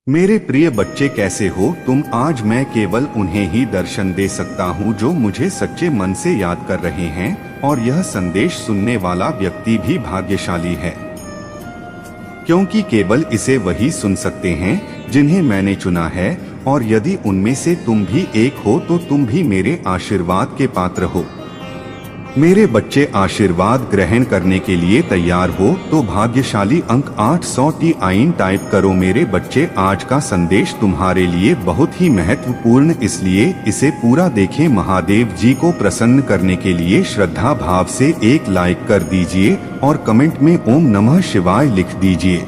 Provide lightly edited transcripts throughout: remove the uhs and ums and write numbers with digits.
मेरे प्रिय बच्चे, कैसे हो तुम? आज मैं केवल उन्हें ही दर्शन दे सकता हूँ जो मुझे सच्चे मन से याद कर रहे हैं, और यह संदेश सुनने वाला व्यक्ति भी भाग्यशाली है, क्योंकि केवल इसे वही सुन सकते हैं जिन्हें मैंने चुना है। और यदि उनमें से तुम भी एक हो तो तुम भी मेरे आशीर्वाद के पात्र हो। मेरे बच्चे, आशीर्वाद ग्रहण करने के लिए तैयार हो तो भाग्यशाली अंक 800 टाइप करो। मेरे बच्चे, आज का संदेश तुम्हारे लिए बहुत ही महत्वपूर्ण, इसलिए इसे पूरा देखें। महादेव जी को प्रसन्न करने के लिए श्रद्धा भाव से एक लाइक कर दीजिए और कमेंट में ओम नमः शिवाय लिख दीजिए।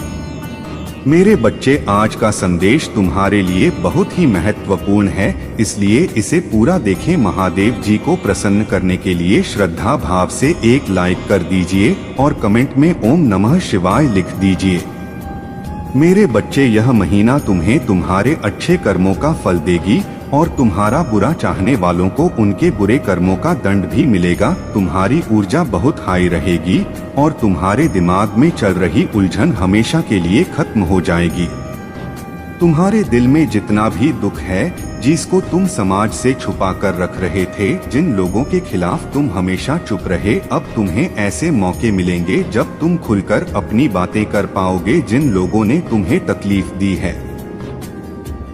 मेरे बच्चे, आज का संदेश तुम्हारे लिए बहुत ही महत्वपूर्ण है, इसलिए इसे पूरा देखें। महादेव जी को प्रसन्न करने के लिए श्रद्धा भाव से एक लाइक कर दीजिए और कमेंट में ओम नमः शिवाय लिख दीजिए। मेरे बच्चे, यह महीना तुम्हें तुम्हारे अच्छे कर्मों का फल देगी और तुम्हारा बुरा चाहने वालों को उनके बुरे कर्मों का दंड भी मिलेगा। तुम्हारी ऊर्जा बहुत हाई रहेगी और तुम्हारे दिमाग में चल रही उलझन हमेशा के लिए खत्म हो जाएगी। तुम्हारे दिल में जितना भी दुख है, जिसको तुम समाज से छुपा कर रख रहे थे, जिन लोगों के खिलाफ तुम हमेशा चुप रहे, अब तुम्हें ऐसे मौके मिलेंगे जब तुम खुलकर अपनी बातें कर पाओगे। जिन लोगों ने तुम्हें तकलीफ दी है,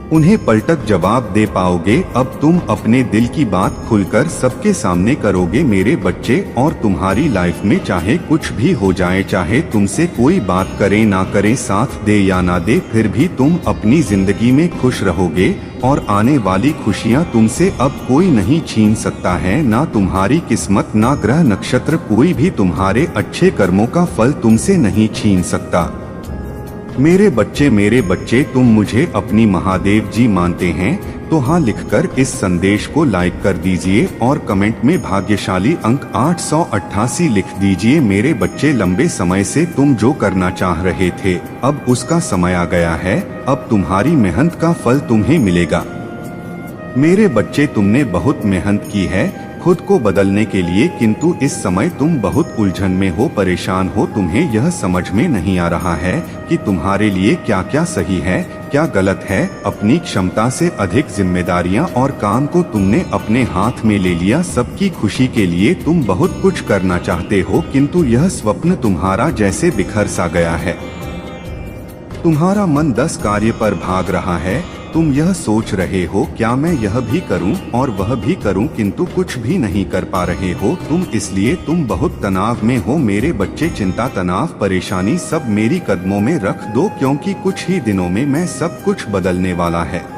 उन्हें पलटक जवाब दे पाओगे। अब तुम अपने दिल की बात खुलकर सबके सामने करोगे मेरे बच्चे। और तुम्हारी लाइफ में चाहे कुछ भी हो जाए, चाहे तुमसे कोई बात करे ना करे, साथ दे या ना दे, फिर भी तुम अपनी जिंदगी में खुश रहोगे और आने वाली खुशियां तुमसे अब कोई नहीं छीन सकता है। ना तुम्हारी किस्मत, ना ग्रह नक्षत्र, कोई भी तुम्हारे अच्छे कर्मों का फल तुमसे नहीं छीन सकता। मेरे बच्चे, तुम मुझे अपनी महादेव जी मानते हैं तो हाँ लिखकर इस संदेश को लाइक कर दीजिए और कमेंट में भाग्यशाली अंक 888 लिख दीजिए। मेरे बच्चे, लंबे समय से तुम जो करना चाह रहे थे, अब उसका समय आ गया है। अब तुम्हारी मेहनत का फल तुम्हें मिलेगा। मेरे बच्चे, तुमने बहुत मेहनत की है खुद को बदलने के लिए, किंतु इस समय तुम बहुत उलझन में हो, परेशान हो। तुम्हें यह समझ में नहीं आ रहा है कि तुम्हारे लिए क्या क्या सही है, क्या गलत है। अपनी क्षमता से अधिक जिम्मेदारियां और काम को तुमने अपने हाथ में ले लिया। सबकी खुशी के लिए तुम बहुत कुछ करना चाहते हो, किंतु यह स्वप्न तुम्हारा जैसे बिखर सा गया है। तुम्हारा मन 10 कार्य पर भाग रहा है। तुम यह सोच रहे हो, क्या मैं यह भी करूं और वह भी करूं, किंतु कुछ भी नहीं कर पा रहे हो इसलिए तुम बहुत तनाव में हो। मेरे बच्चे, चिंता, तनाव, परेशानी सब मेरी कदमों में रख दो, क्योंकि कुछ ही दिनों में मैं सब कुछ बदलने वाला है।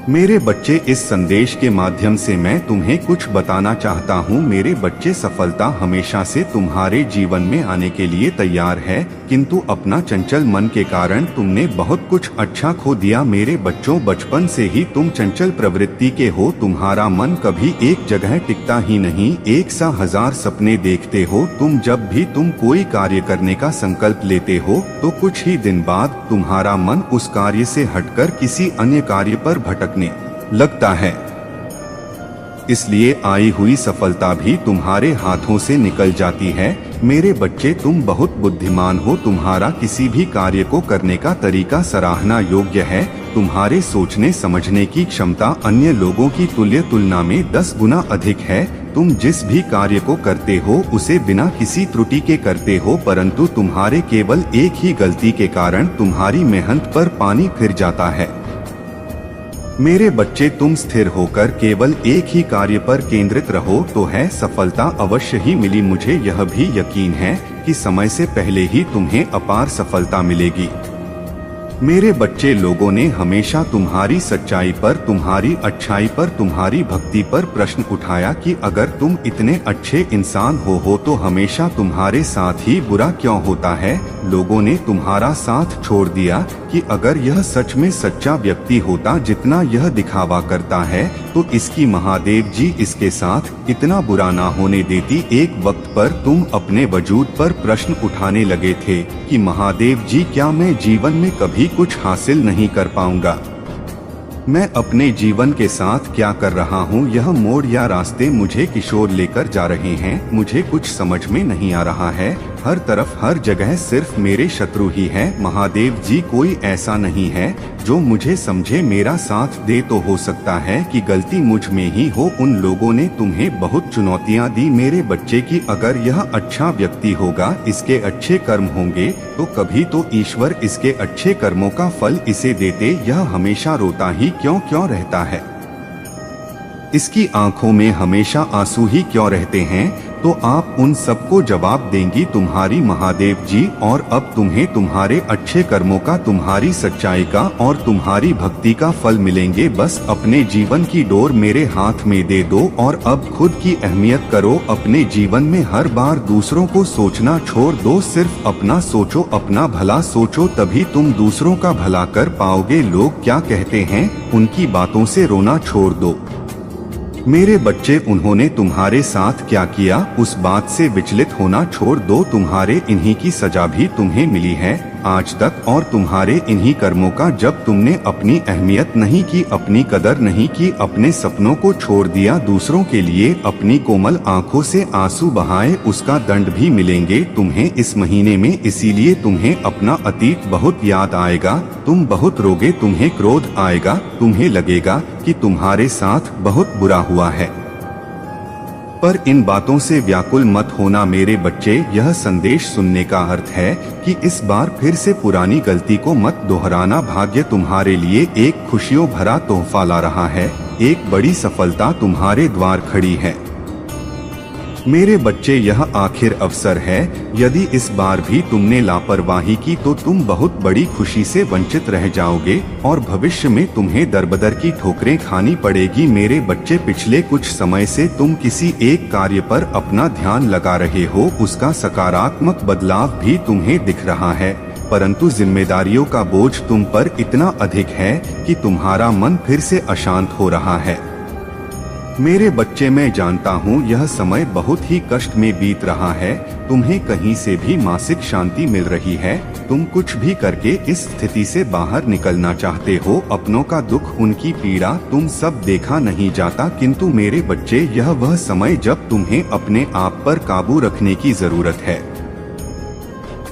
मेरे बच्चे, इस संदेश के माध्यम से मैं तुम्हें कुछ बताना चाहता हूँ। मेरे बच्चे, सफलता हमेशा से तुम्हारे जीवन में आने के लिए तैयार है, किंतु अपना चंचल मन के कारण तुमने बहुत कुछ अच्छा खो दिया। मेरे बच्चों, बचपन से ही तुम चंचल प्रवृत्ति के हो। तुम्हारा मन कभी एक जगह टिकता ही नहीं, एक सा हजार सपने देखते हो। जब भी तुम कोई कार्य करने का संकल्प लेते हो तो कुछ ही दिन बाद तुम्हारा मन उस कार्य से हटकर किसी अन्य कार्य पर भटकने लगता है, इसलिए आई हुई सफलता भी तुम्हारे हाथों से निकल जाती है। मेरे बच्चे, तुम बहुत बुद्धिमान हो। तुम्हारा किसी भी कार्य को करने का तरीका सराहना योग्य है। तुम्हारे सोचने समझने की क्षमता अन्य लोगों की तुलना में 10 गुना अधिक है। तुम जिस भी कार्य को करते हो उसे बिना किसी त्रुटि के करते हो, परंतु तुम्हारे केवल एक ही गलती के कारण तुम्हारी मेहनत पर पानी फिर जाता है। मेरे बच्चे, तुम स्थिर होकर केवल एक ही कार्य पर केंद्रित रहो तो है सफलता अवश्य ही मिली। मुझे यह भी यकीन है कि समय से पहले ही तुम्हें अपार सफलता मिलेगी। मेरे बच्चे, लोगों ने हमेशा तुम्हारी सच्चाई पर, तुम्हारी अच्छाई पर, तुम्हारी भक्ति पर प्रश्न उठाया कि अगर तुम इतने अच्छे इंसान हो तो हमेशा तुम्हारे साथ ही बुरा क्यों होता है। लोगों ने तुम्हारा साथ छोड़ दिया कि अगर यह सच में सच्चा व्यक्ति होता जितना यह दिखावा करता है, तो इसकी महादेव जी इसके साथ इतना बुरा ना होने देती। एक वक्त पर तुम अपने वजूद पर प्रश्न उठाने लगे थे कि महादेव जी, क्या मैं जीवन में कभी कुछ हासिल नहीं कर पाऊंगा? मैं अपने जीवन के साथ क्या कर रहा हूँ? यह मोड़ या रास्ते मुझे किशोर लेकर जा रहे हैं, मुझे कुछ समझ में नहीं आ रहा है। हर तरफ हर जगह सिर्फ मेरे शत्रु ही हैं। महादेव जी, कोई ऐसा नहीं है जो मुझे समझे, मेरा साथ दे। तो हो सकता है कि गलती मुझ में ही हो। उन लोगों ने तुम्हें बहुत चुनौतियां दी मेरे बच्चे की। अगर यह अच्छा व्यक्ति होगा, इसके अच्छे कर्म होंगे, तो कभी तो ईश्वर इसके अच्छे कर्मों का फल इसे देते। यह हमेशा रोता ही क्यों रहता है? इसकी आंखों में हमेशा आंसू ही क्यों रहते हैं? तो आप उन सबको जवाब देंगी तुम्हारी महादेव जी। और अब तुम्हें तुम्हारे अच्छे कर्मों का, तुम्हारी सच्चाई का और तुम्हारी भक्ति का फल मिलेंगे। बस अपने जीवन की डोर मेरे हाथ में दे दो और अब खुद की अहमियत करो। अपने जीवन में हर बार दूसरों को सोचना छोड़ दो, सिर्फ अपना सोचो, अपना भला सोचो, तभी तुम दूसरों का भला कर पाओगे। लोग क्या कहते हैं, उनकी बातों से रोना छोड़ दो। मेरे बच्चे, उन्होंने तुम्हारे साथ क्या किया, उस बात से विचलित होना छोड़ दो। तुम्हारे इन्हीं की सजा भी तुम्हें मिली है आज तक, और तुम्हारे इन्हीं कर्मों का। जब तुमने अपनी अहमियत नहीं की, अपनी कदर नहीं की, अपने सपनों को छोड़ दिया, दूसरों के लिए अपनी कोमल आंखों से आंसू बहाए, उसका दंड भी मिलेंगे तुम्हें इस महीने में। इसीलिए तुम्हें अपना अतीत बहुत याद आएगा, तुम बहुत रोगे, तुम्हें क्रोध आएगा, तुम्हें लगेगा कि तुम्हारे साथ बहुत बुरा हुआ है। पर इन बातों से व्याकुल मत होना मेरे बच्चे। यह संदेश सुनने का अर्थ है कि इस बार फिर से पुरानी गलती को मत दोहराना। भाग्य तुम्हारे लिए एक खुशियों भरा तोहफा ला रहा है, एक बड़ी सफलता तुम्हारे द्वार खड़ी है मेरे बच्चे। यह आखिर अवसर है। यदि इस बार भी तुमने लापरवाही की तो तुम बहुत बड़ी खुशी से वंचित रह जाओगे और भविष्य में तुम्हें दरबदर की ठोकरें खानी पड़ेगी मेरे बच्चे। पिछले कुछ समय से तुम किसी एक कार्य पर अपना ध्यान लगा रहे हो, उसका सकारात्मक बदलाव भी तुम्हें दिख रहा है, परंतु जिम्मेदारियों का बोझ तुम पर इतना अधिक है कि तुम्हारा मन फिर से अशांत हो रहा है मेरे बच्चे। मैं जानता हूँ यह समय बहुत ही कष्ट में बीत रहा है, तुम्हें कहीं से भी मानसिक शांति मिल रही है, तुम कुछ भी करके इस स्थिति से बाहर निकलना चाहते हो। अपनों का दुख, उनकी पीड़ा तुम सब देखा नहीं जाता, किंतु मेरे बच्चे यह वह समय जब तुम्हें अपने आप पर काबू रखने की जरूरत है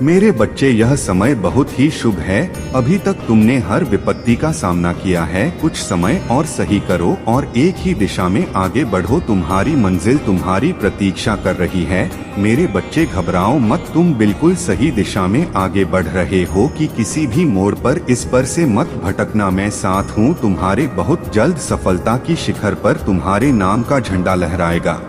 मेरे बच्चे। यह समय बहुत ही शुभ है। अभी तक तुमने हर विपत्ति का सामना किया है, कुछ समय और सही करो और एक ही दिशा में आगे बढ़ो। तुम्हारी मंजिल तुम्हारी प्रतीक्षा कर रही है मेरे बच्चे। घबराओ मत, तुम बिल्कुल सही दिशा में आगे बढ़ रहे हो कि किसी भी मोड़ पर इस पर से मत भटकना। मैं साथ हूँ तुम्हारे। बहुत जल्द सफलता की शिखर पर तुम्हारे नाम का झंडा लहराएगा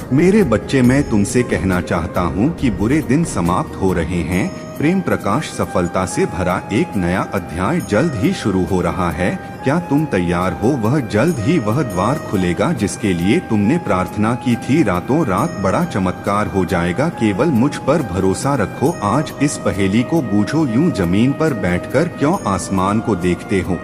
मेरे बच्चे। मैं तुमसे कहना चाहता हूँ कि बुरे दिन समाप्त हो रहे हैं। प्रेम प्रकाश सफलता से भरा एक नया अध्याय जल्द ही शुरू हो रहा है। क्या तुम तैयार हो? वह जल्द ही वह द्वार खुलेगा जिसके लिए तुमने प्रार्थना की थी। रातों रात बड़ा चमत्कार हो जाएगा। केवल मुझ पर भरोसा रखो। आज इस पहेली को बूझो। यूं जमीन पर बैठकर क्यों आसमान को देखते हो?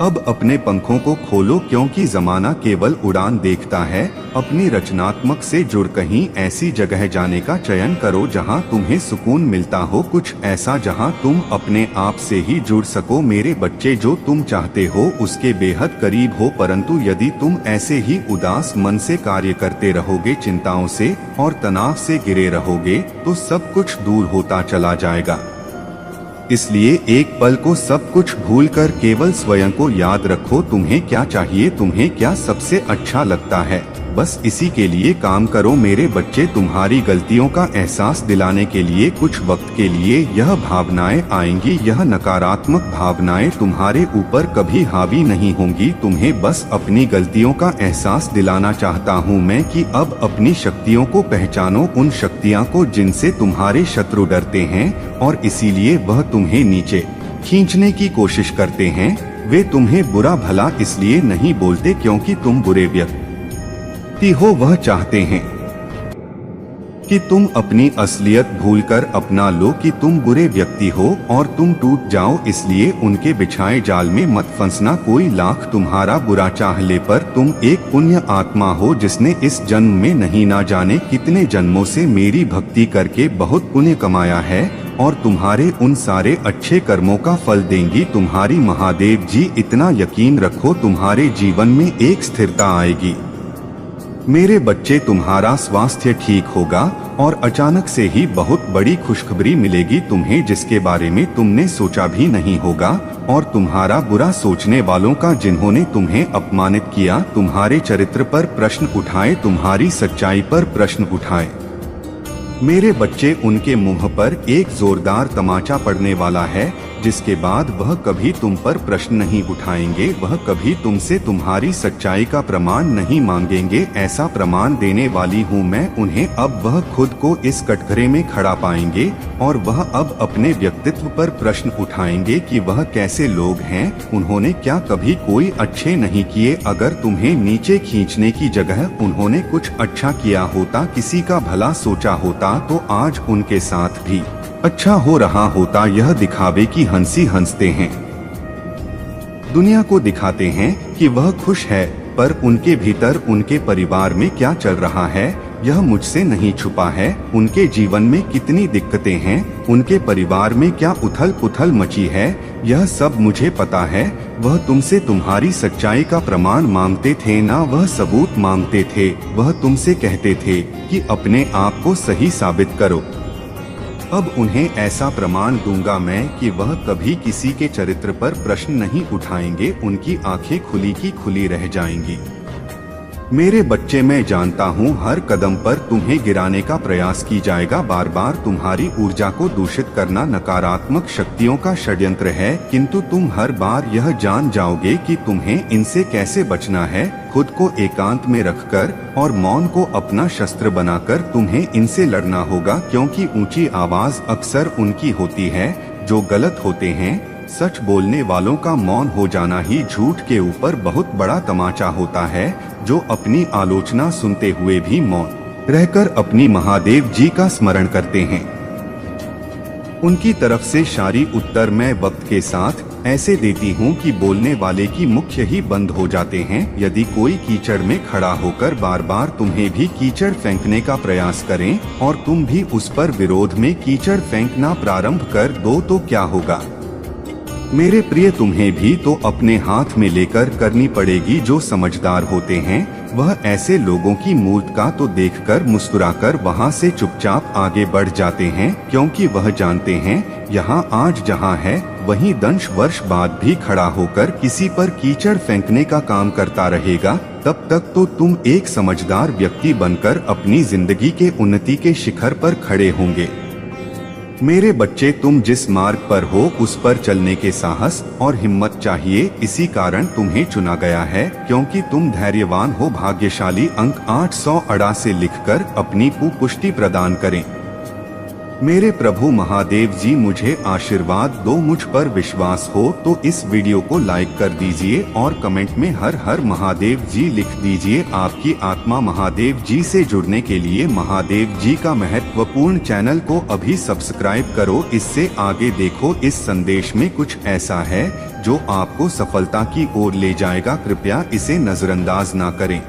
अब अपने पंखों को खोलो, क्योंकि जमाना केवल उड़ान देखता है। अपनी रचनात्मक से जुड़ कहीं ऐसी जगह जाने का चयन करो जहां तुम्हें सुकून मिलता हो, कुछ ऐसा जहां तुम अपने आप से ही जुड़ सको मेरे बच्चे। जो तुम चाहते हो उसके बेहद करीब हो, परंतु यदि तुम ऐसे ही उदास मन से कार्य करते रहोगे, चिंताओं से और तनाव से घिरे रहोगे, तो सब कुछ दूर होता चला जाएगा। इसलिए एक पल को सब कुछ भूलकर केवल स्वयं को याद रखो। तुम्हें क्या चाहिए, तुम्हें क्या सबसे अच्छा लगता है, बस इसी के लिए काम करो मेरे बच्चे। तुम्हारी गलतियों का एहसास दिलाने के लिए कुछ वक्त के लिए यह भावनाएं आएंगी। यह नकारात्मक भावनाएं तुम्हारे ऊपर कभी हावी नहीं होंगी। तुम्हें बस अपनी गलतियों का एहसास दिलाना चाहता हूं मैं कि अब अपनी शक्तियों को पहचानो, उन शक्तियां को जिनसे तुम्हारे शत्रु डरते हैं और इसीलिए वह तुम्हें नीचे खींचने की कोशिश करते हैं। वे तुम्हें बुरा भला इसलिए नहीं बोलते क्योंकि तुम बुरे व्यक्ति हो। वह चाहते हैं कि तुम अपनी असलियत भूलकर अपना लो कि तुम बुरे व्यक्ति हो और तुम टूट जाओ। इसलिए उनके बिछाए जाल में मत फंसना। कोई लाख तुम्हारा बुरा चाह ले, पर तुम एक पुण्य आत्मा हो जिसने इस जन्म में नहीं ना जाने कितने जन्मों से मेरी भक्ति करके बहुत पुण्य कमाया है और तुम्हारे उन सारे अच्छे कर्मों का फल देंगी तुम्हारी महादेव जी। इतना यकीन रखो, तुम्हारे जीवन में एक स्थिरता आएगी मेरे बच्चे। तुम्हारा स्वास्थ्य ठीक होगा और अचानक से ही बहुत बड़ी खुशखबरी मिलेगी तुम्हें, जिसके बारे में तुमने सोचा भी नहीं होगा। और तुम्हारा बुरा सोचने वालों का, जिन्होंने तुम्हें अपमानित किया, तुम्हारे चरित्र पर प्रश्न उठाए, तुम्हारी सच्चाई पर प्रश्न उठाए, मेरे बच्चे, उनके मुंह पर एक जोरदार तमाचा पड़ने वाला है, जिसके बाद वह कभी तुम पर प्रश्न नहीं उठाएंगे, वह कभी तुमसे तुम्हारी सच्चाई का प्रमाण नहीं मांगेंगे। ऐसा प्रमाण देने वाली हूँ मैं उन्हें। अब वह खुद को इस कटघरे में खड़ा पाएंगे और वह अब अपने व्यक्तित्व पर प्रश्न उठाएंगे कि वह कैसे लोग हैं, उन्होंने क्या कभी कोई अच्छे नहीं किए। अगर तुम्हें नीचे खींचने की जगह उन्होंने कुछ अच्छा किया होता, किसी का भला सोचा होता, तो आज उनके साथ भी अच्छा हो रहा होता। यह दिखावे की हंसी हंसते हैं, दुनिया को दिखाते हैं कि वह खुश है, पर उनके भीतर उनके परिवार में क्या चल रहा है यह मुझसे नहीं छुपा है। उनके जीवन में कितनी दिक्कतें हैं, उनके परिवार में क्या उथल पुथल मची है, यह सब मुझे पता है। वह तुमसे तुम्हारी सच्चाई का प्रमाण मांगते थे, ना वह सबूत मांगते थे। वह तुमसे कहते थे कि अपने आप को सही साबित करो। अब उन्हें ऐसा प्रमाण दूंगा मैं कि वह कभी किसी के चरित्र पर प्रश्न नहीं उठाएंगे, उनकी आंखें खुली की खुली रह जाएंगी। मेरे बच्चे, मैं जानता हूँ हर कदम पर तुम्हें गिराने का प्रयास की जाएगा, बार बार तुम्हारी ऊर्जा को दूषित करना नकारात्मक शक्तियों का षड्यंत्र है, किंतु तुम हर बार यह जान जाओगे कि तुम्हें इनसे कैसे बचना है। खुद को एकांत में रखकर और मौन को अपना शस्त्र बनाकर तुम्हें इनसे लड़ना होगा, क्योंकि ऊंची आवाज अक्सर उनकी होती है जो गलत होते हैं। सच बोलने वालों का मौन हो जाना ही झूठ के ऊपर बहुत बड़ा तमाचा होता है, जो अपनी आलोचना सुनते हुए भी मौन रहकर अपनी महादेव जी का स्मरण करते हैं। उनकी तरफ से सारी उत्तर मैं वक्त के साथ ऐसे देती हूँ कि बोलने वाले की मुख्य ही बंद हो जाते हैं। यदि कोई कीचड़ में खड़ा होकर बार बार तुम्हें भी कीचड़ फेंकने का प्रयास करें और तुम भी उस पर विरोध में कीचड़ फेंकना प्रारंभ कर दो, तो क्या होगा मेरे प्रिय? तुम्हें भी तो अपने हाथ में लेकर करनी पड़ेगी। जो समझदार होते हैं वह ऐसे लोगों की मूर्त का तो देखकर मुस्कुराकर वहां से चुपचाप आगे बढ़ जाते हैं, क्योंकि वह जानते हैं यहाँ आज जहाँ है वहीं 10 वर्ष बाद भी खड़ा होकर किसी पर कीचड़ फेंकने का काम करता रहेगा। तब तक तो तुम एक समझदार व्यक्ति बनकर अपनी जिंदगी के उन्नति के शिखर पर खड़े होंगे। मेरे बच्चे, तुम जिस मार्ग पर हो उस पर चलने के साहस और हिम्मत चाहिए। इसी कारण तुम्हें चुना गया है, क्योंकि तुम धैर्यवान हो। भाग्यशाली अंक 800 से लिखकर अपनी पुष्टि प्रदान करें। मेरे प्रभु महादेव जी मुझे आशीर्वाद दो। मुझ पर विश्वास हो तो इस वीडियो को लाइक कर दीजिए और कमेंट में हर हर महादेव जी लिख दीजिए। आपकी आत्मा महादेव जी से जुड़ने के लिए महादेव जी का महत्वपूर्ण चैनल को अभी सब्सक्राइब करो। इससे आगे देखो, इस संदेश में कुछ ऐसा है जो आपको सफलता की ओर ले जाएगा। कृपया इसे नजरअंदाज ना करें।